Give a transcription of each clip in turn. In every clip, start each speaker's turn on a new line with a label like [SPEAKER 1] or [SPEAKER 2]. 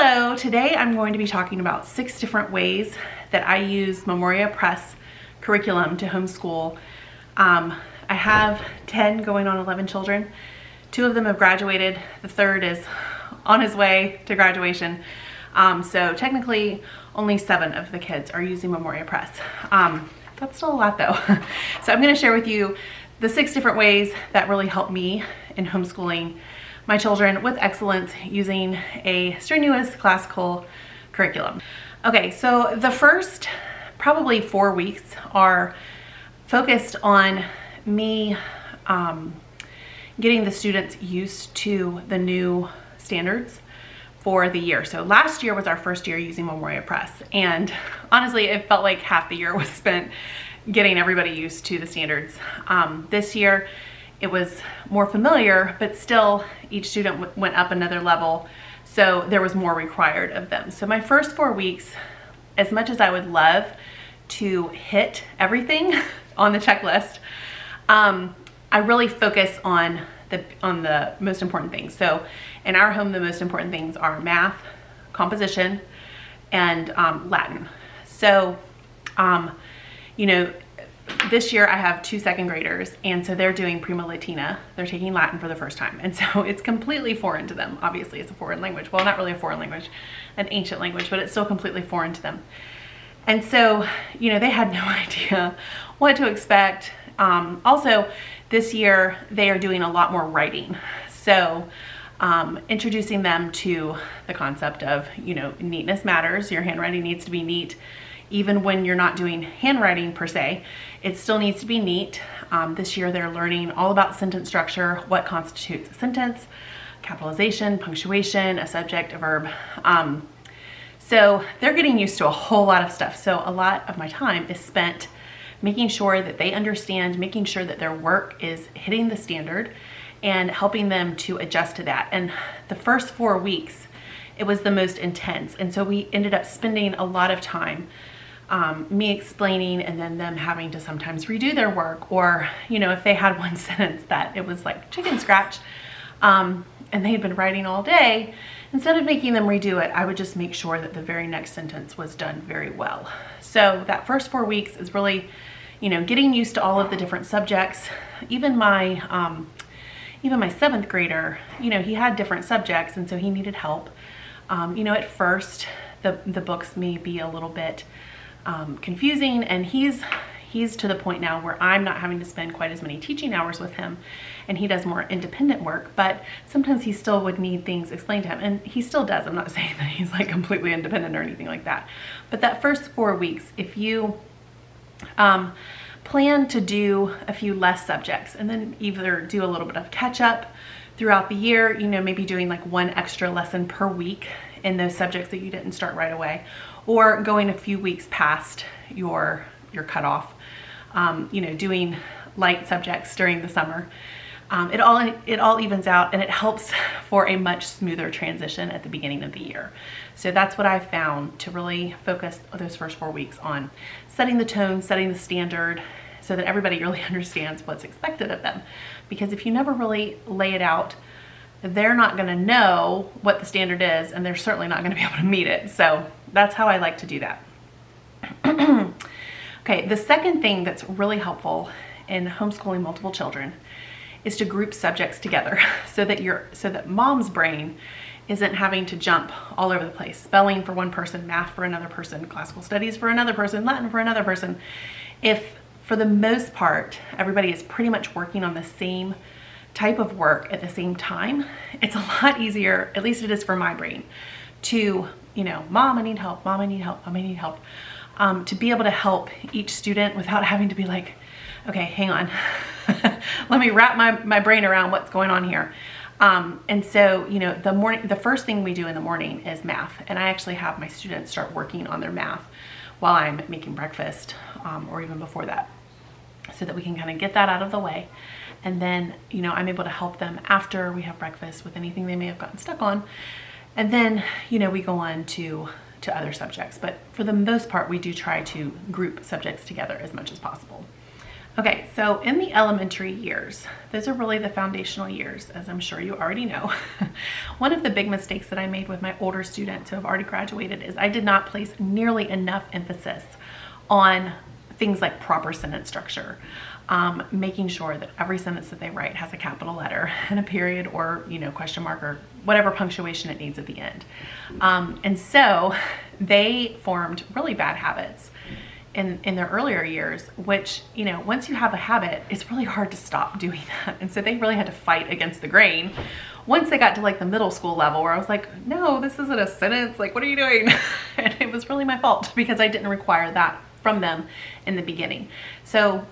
[SPEAKER 1] Hello, today I'm going to be talking about 6 different ways that I use Memoria Press curriculum to homeschool. I have 10 going on 11 children. 2 of them have graduated. The third is on his way to graduation. So technically only 7 of the kids are using Memoria Press. That's still a lot though. So I'm going to share with you the 6 different ways that really help me in homeschooling my children with excellence using a strenuous classical curriculum. Okay, so the first probably 4 weeks are focused on me getting the students used to the new standards for the year. So last year was our first year using Memoria Press, and honestly it felt like half the year was spent getting everybody used to the standards. This year it was more familiar, but still each student went up another level, so there was more required of them. So my first 4 weeks, as much as I would love to hit everything on the checklist, I really focus on the most important things. So in our home, the most important things are math, composition, and Latin. So you know, this year I have 2 second graders, and so they're doing Prima Latina. They're taking Latin for the first time, and so it's completely foreign to them. Obviously it's a foreign language. Well, not really a foreign language, an ancient language, but it's still completely foreign to them. And so, you know, they had no idea what to expect. Also, this year they are doing a lot more writing. So introducing them to the concept of, you know, neatness matters. Your handwriting needs to be neat. Even when you're not doing handwriting per se, it still needs to be neat. This year they're learning all about sentence structure, what constitutes a sentence, capitalization, punctuation, a subject, a verb. So they're getting used to a whole lot of stuff. So a lot of my time is spent making sure that they understand, making sure that their work is hitting the standard and helping them to adjust to that. And the first 4 weeks, it was the most intense. And so we ended up spending a lot of time me explaining, and then them having to sometimes redo their work, or, you know, if they had one sentence that it was like chicken scratch, and they had been writing all day, instead of making them redo it, I would just make sure that the very next sentence was done very well. So that first 4 weeks is really, you know, getting used to all of the different subjects. Even my 7th grader, you know, he had different subjects, and so he needed help. You know, at first the books may be a little bit confusing, and he's to the point now where I'm not having to spend quite as many teaching hours with him, and he does more independent work, but sometimes he still would need things explained to him, and he still does. I'm not saying that he's like completely independent or anything like that, but that first 4 weeks, if you plan to do a few less subjects and then either do a little bit of catch up throughout the year, you know, maybe doing like 1 extra lesson per week in those subjects that you didn't start right away, or going a few weeks past your cutoff, you know, doing light subjects during the summer. It all evens out, and it helps for a much smoother transition at the beginning of the year. So that's what I've found, to really focus those first 4 weeks on setting the tone, setting the standard, so that everybody really understands what's expected of them. Because if you never really lay it out, they're not going to know what the standard is, and they're certainly not going to be able to meet it. So that's how I like to do that. Okay, the second thing that's really helpful in homeschooling multiple children is to group subjects together, so that mom's brain isn't having to jump all over the place. Spelling for one person, math for another person, classical studies for another person, Latin for another person. If for the most part everybody is pretty much working on the same type of work at the same time, it's a lot easier, at least it is for my brain, to, you know, mom, I need help, mom, I need help, mom, I need help, to be able to help each student without having to be like, okay, hang on, let me wrap my brain around what's going on here. And so, you know, the first thing we do in the morning is math, and I actually have my students start working on their math while I'm making breakfast, or even before that, so that we can kind of get that out of the way. And then, you know, I'm able to help them after we have breakfast with anything they may have gotten stuck on. And then, you know, we go on to other subjects. But for the most part, we do try to group subjects together as much as possible. Okay, so in the elementary years, those are really the foundational years, as I'm sure you already know. One of the big mistakes that I made with my older students who have already graduated is I did not place nearly enough emphasis on things like proper sentence structure, making sure that every sentence that they write has a capital letter and a period or, question mark or whatever punctuation it needs at the end. And so they formed really bad habits in their earlier years, which, once you have a habit, it's really hard to stop doing that. And so they really had to fight against the grain. Once they got to like the middle school level where I was like, no, this isn't a sentence. Like, what are you doing? And it was really my fault because I didn't require that from them in the beginning. So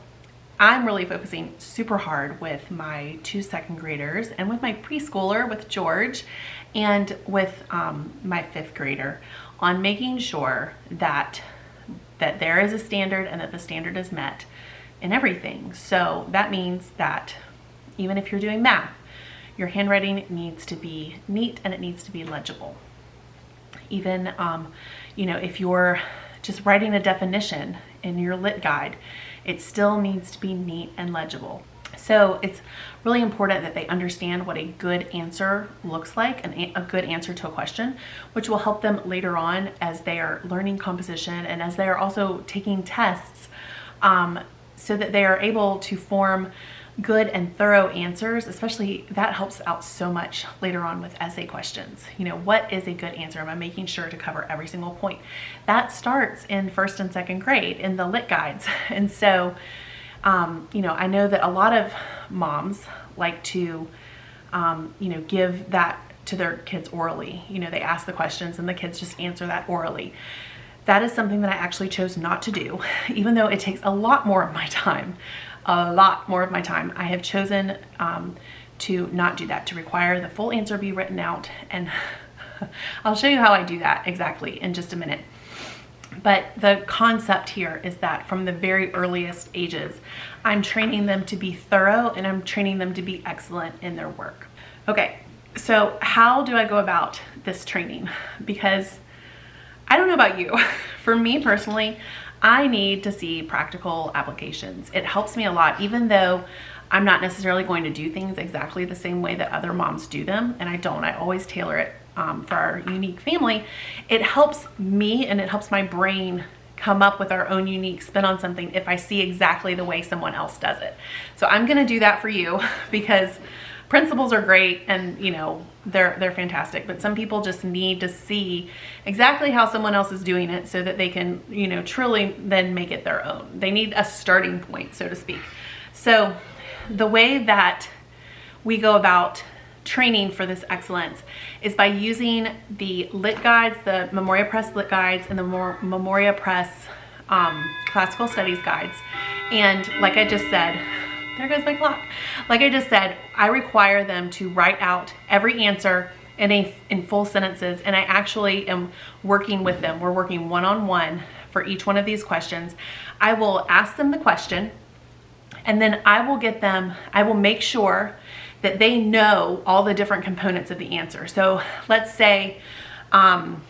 [SPEAKER 1] I'm really focusing super hard with my 2 second graders and with my preschooler with George and with my 5th grader on making sure that there is a standard and that the standard is met in everything. So that means that even if you're doing math, your handwriting needs to be neat and it needs to be legible. Even, if you're just writing a definition in your lit guide, it still needs to be neat and legible. So it's really important that they understand what a good answer looks like, a good answer to a question, which will help them later on as they are learning composition and as they are also taking tests, so that they are able to form good and thorough answers. Especially that helps out so much later on with essay questions. What is a good answer? Am I making sure to cover every single point? That starts in 1st and 2nd grade in the lit guides. And so I know that a lot of moms like to, give that to their kids orally. They ask the questions and the kids just answer that orally. That is something that I actually chose not to do, even though it takes a lot more of my time. I have chosen to not do that, to require the full answer be written out. And I'll show you how I do that exactly in just a minute. But the concept here is that from the very earliest ages, I'm training them to be thorough and I'm training them to be excellent in their work. Okay, so how do I go about this training? Because I don't know about you. For me personally, I need to see practical applications. It helps me a lot, even though I'm not necessarily going to do things exactly the same way that other moms do them, and I don't. I always tailor it for our unique family. It helps me and it helps my brain come up with our own unique spin on something if I see exactly the way someone else does it. So I'm gonna do that for you because principles are great and they're fantastic, but some people just need to see exactly how someone else is doing it so that they can truly then make it their own. They need a starting point, so to speak. So the way that we go about training for this excellence is by using the lit guides, the Memoria Press lit guides and the Memoria Press classical studies guides. And like I just said, there goes my clock. Like I just said, I require them to write out every answer in full sentences, and I actually am working with them. We're working one-on-one for each one of these questions. I will ask them the question, and then I will make sure that they know all the different components of the answer. So let's say, I'm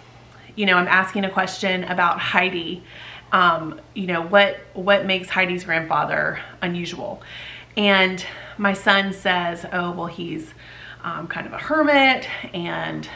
[SPEAKER 1] asking a question about Heidi. What makes Heidi's grandfather unusual? And my son says, oh, well, he's kind of a hermit and,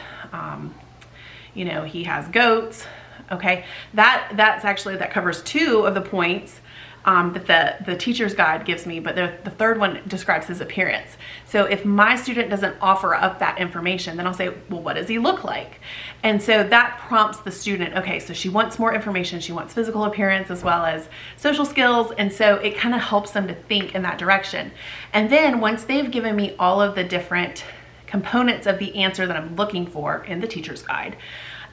[SPEAKER 1] he has goats. Okay, that covers 2 of the points that the teacher's guide gives me, but the third one describes his appearance. So if my student doesn't offer up that information, then I'll say, well, what does he look like? And so that prompts the student, okay, so she wants more information. She wants physical appearance as well as social skills. And so it kind of helps them to think in that direction. And then once they've given me all of the different components of the answer that I'm looking for in the teacher's guide,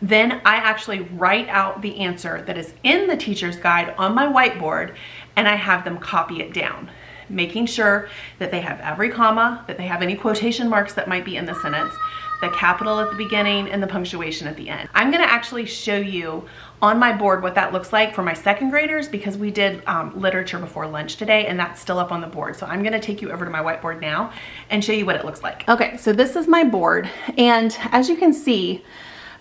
[SPEAKER 1] then I actually write out the answer that is in the teacher's guide on my whiteboard, and I have them copy it down, making sure that they have every comma, that they have any quotation marks that might be in the sentence, the capital at the beginning, and the punctuation at the end. I'm gonna actually show you on my board what that looks like for my 2nd graders because we did literature before lunch today, and that's still up on the board. So I'm gonna take you over to my whiteboard now and show you what it looks like. Okay, so this is my board, and as you can see,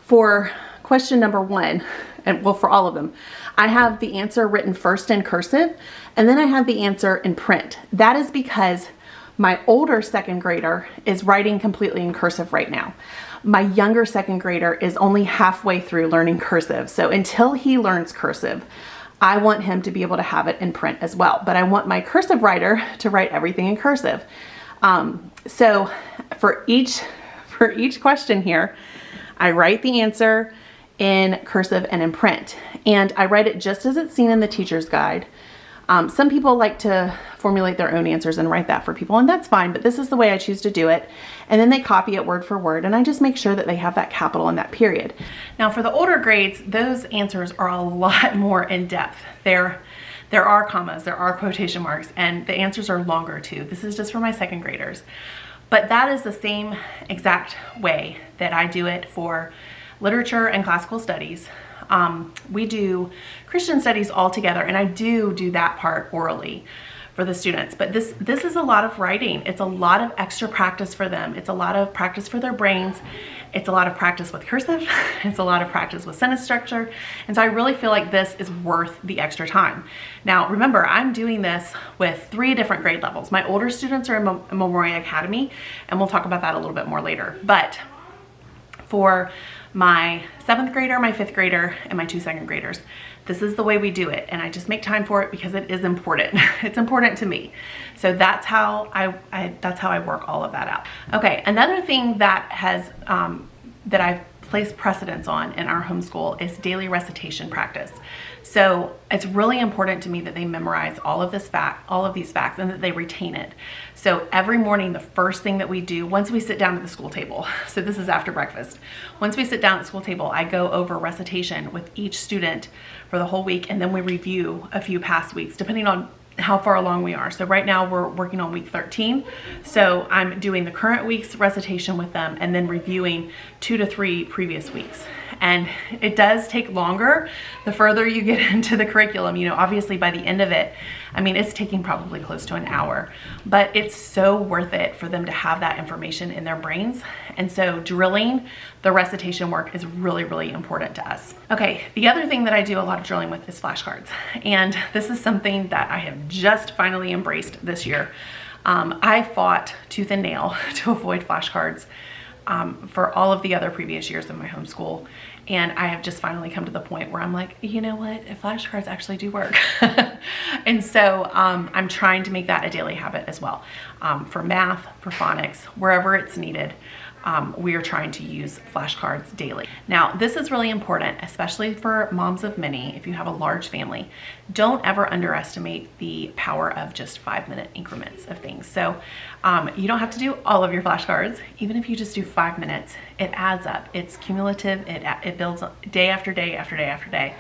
[SPEAKER 1] for question number 1, and well, for all of them, I have the answer written first in cursive, and then I have the answer in print. That is because my older 2nd grader is writing completely in cursive right now. My younger 2nd grader is only halfway through learning cursive. So until he learns cursive, I want him to be able to have it in print as well. But I want my cursive writer to write everything in cursive. So for each question here, I write the answer in cursive and in print. And I write it just as it's seen in the teacher's guide. Some people like to formulate their own answers and write that for people, and that's fine, but this is the way I choose to do it. And then they copy it word for word, and I just make sure that they have that capital and that period. Now for the older grades, those answers are a lot more in depth. There are commas, there are quotation marks, and the answers are longer too. This is just for my 2nd graders. But that is the same exact way that I do it for literature and classical studies. We do Christian studies all together, and I do that part orally for the students. But this is a lot of writing. It's a lot of extra practice for them. It's a lot of practice for their brains. It's a lot of practice with cursive. It's a lot of practice with sentence structure. And so I really feel like this is worth the extra time. Now, remember, I'm doing this with 3 different grade levels. My older students are in Memoria Academy, and we'll talk about that a little bit more later. But for my 7th grader, my 5th grader, and my 2 2nd graders, this is the way we do it, and I just make time for it because it is important. It's important to me. So that's how I work all of that out. Okay, another thing that has that I've placed precedence on in our homeschool is daily recitation practice. So it's really important to me that they memorize all of these facts, and that they retain it. So every morning, the first thing that we do once we sit down at the school table, so this is after breakfast, once we sit down at the school table, I go over recitation with each student for the whole week, and then we review a few past weeks depending on how far along we are. So right now we're working on week 13. So I'm doing the current week's recitation with them and then reviewing 2 to 3 previous weeks. And it does take longer the further you get into the curriculum. You know, obviously by the end of it, I mean, it's taking probably close to an hour, but it's so worth it for them to have that information in their brains. And so drilling the recitation work is really, really important to us. Okay, the other thing that I do a lot of drilling with is flashcards. And this is something that I have just finally embraced this year. I fought tooth and nail to avoid flashcards for all of the other previous years of my homeschool. And I have just finally come to the point where I'm like, you know what, flashcards actually do work. And so I'm trying to make that a daily habit as well. For math, for phonics, wherever it's needed, we are trying to use flashcards daily. Now, this is really important, especially for moms of many. If you have a large family, don't ever underestimate the power of just 5-minute increments of things. So you don't have to do all of your flashcards. Even if you just do 5 minutes, it adds up. It's cumulative. It builds day after day after day after day.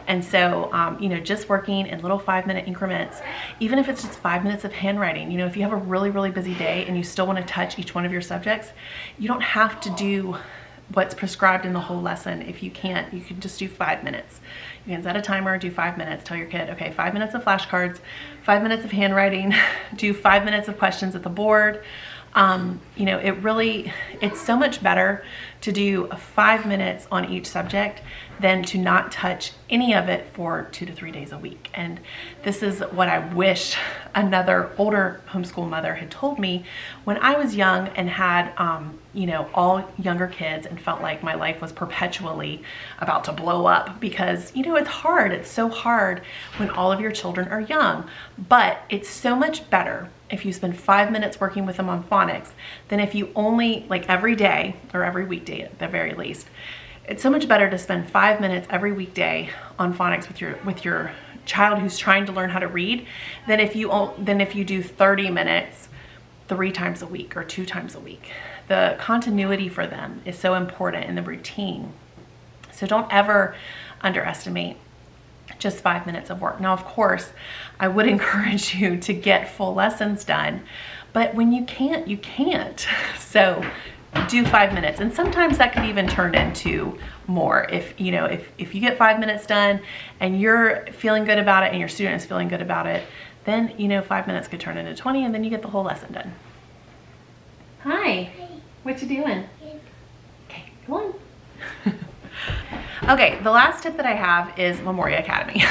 [SPEAKER 1] And so, you know, just working in little 5-minute increments, even if it's just 5 minutes of handwriting, you know, if you have a really, really busy day and you still want to touch each one of your subjects, you don't have to do what's prescribed in the whole lesson. If you can't, you can just do 5 minutes. You can set a timer, do 5 minutes, tell your kid, okay, 5 minutes of flashcards, 5 minutes of handwriting, do 5 minutes of questions at the board. You know, it's so much better to do 5 minutes on each subject than to not touch any of it for 2 to 3 days a week. And this is what I wish another older homeschool mother had told me when I was young and had, you know, all younger kids and felt like my life was perpetually about to blow up because, you know, it's hard. It's so hard when all of your children are young, but it's so much better if you spend 5 minutes working with them on phonics than if you only, like every day or every weekday at the very least. It's so much better to spend 5 minutes every weekday on phonics with your child who's trying to learn how to read than if you do 30 minutes 3 times a week or 2 times a week. The continuity for them is so important in the routine. So don't ever underestimate just 5 minutes of work. Now, of course, I would encourage you to get full lessons done, but when you can't, you can't. So do 5 minutes. And sometimes that could even turn into more. If you know, if you get 5 minutes done and you're feeling good about it and your student is feeling good about it, then, you know, 5 minutes could turn into 20 and then you get the whole lesson done. Hi. What you doing? Okay, come on. Okay, the last tip that I have is Memoria Academy.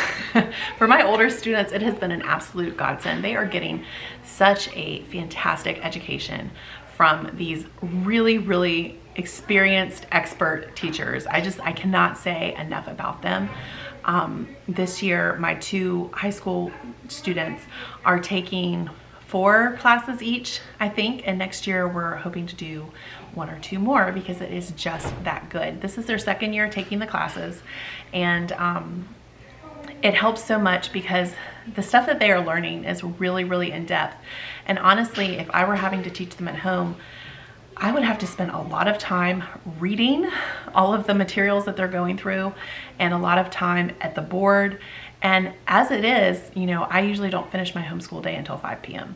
[SPEAKER 1] For my older students, it has been an absolute godsend. They are getting such a fantastic education from these really, really experienced expert teachers. I cannot say enough about them. This year, my 2 high school students are taking 4 classes each, I think, and next year we're hoping to do 1 or 2 more because it is just that good. This is their 2nd year taking the classes, and it helps so much because the stuff that they are learning is really, really in depth. And honestly, if I were having to teach them at home, I would have to spend a lot of time reading all of the materials that they're going through and a lot of time at the board. And as it is, you know, I usually don't finish my homeschool day until 5 p.m.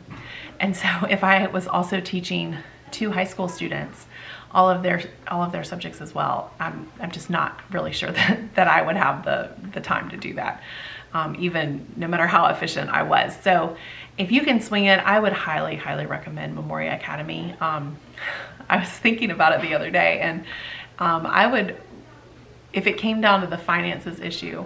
[SPEAKER 1] And so if I was also teaching 2 high school students all of their subjects as well, I'm just not really sure that I would have the time to do that, even no matter how efficient I was. So if you can swing it, I would highly, highly recommend Memoria Academy. I was thinking about it the other day, and I would, if it came down to the finances issue,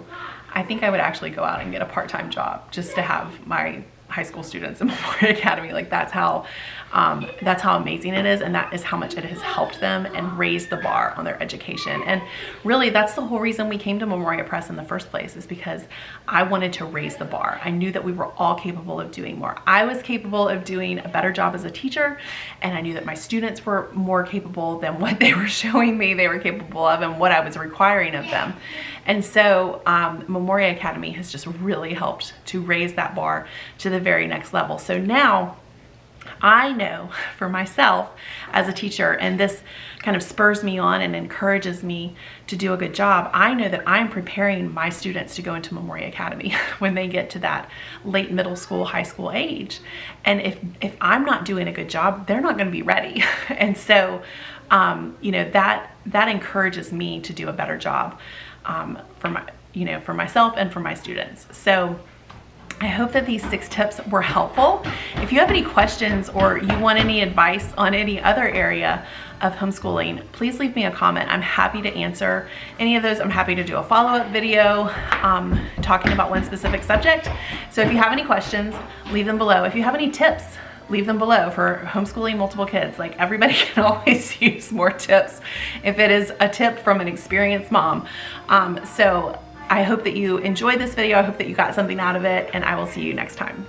[SPEAKER 1] I think I would actually go out and get a part-time job just to have my high school students in Memoria Academy. Like that's how amazing it is, and that is how much it has helped them and raised the bar on their education. And really, that's the whole reason we came to Memoria Press in the first place, is because I wanted to raise the bar. I knew that we were all capable of doing more. I was capable of doing a better job as a teacher, and I knew that my students were more capable than what they were showing me they were capable of and what I was requiring of them. And so Memoria Academy has just really helped to raise that bar to the very next level. So now I know for myself as a teacher, and this kind of spurs me on and encourages me to do a good job, I know that I'm preparing my students to go into Memoria Academy when they get to that late middle school, high school age. And if I'm not doing a good job, they're not going to be ready. And so, you know, that encourages me to do a better job for myself and for my students. So I hope that these 6 tips were helpful. If you have any questions or you want any advice on any other area of homeschooling, please leave me a comment. I'm happy to answer any of those. I'm happy to do a follow-up video talking about one specific subject. So if you have any questions, leave them below. If you have any tips, leave them below for homeschooling multiple kids. Like, everybody can always use more tips if it is a tip from an experienced mom. So I hope that you enjoyed this video. I hope that you got something out of it, and I will see you next time.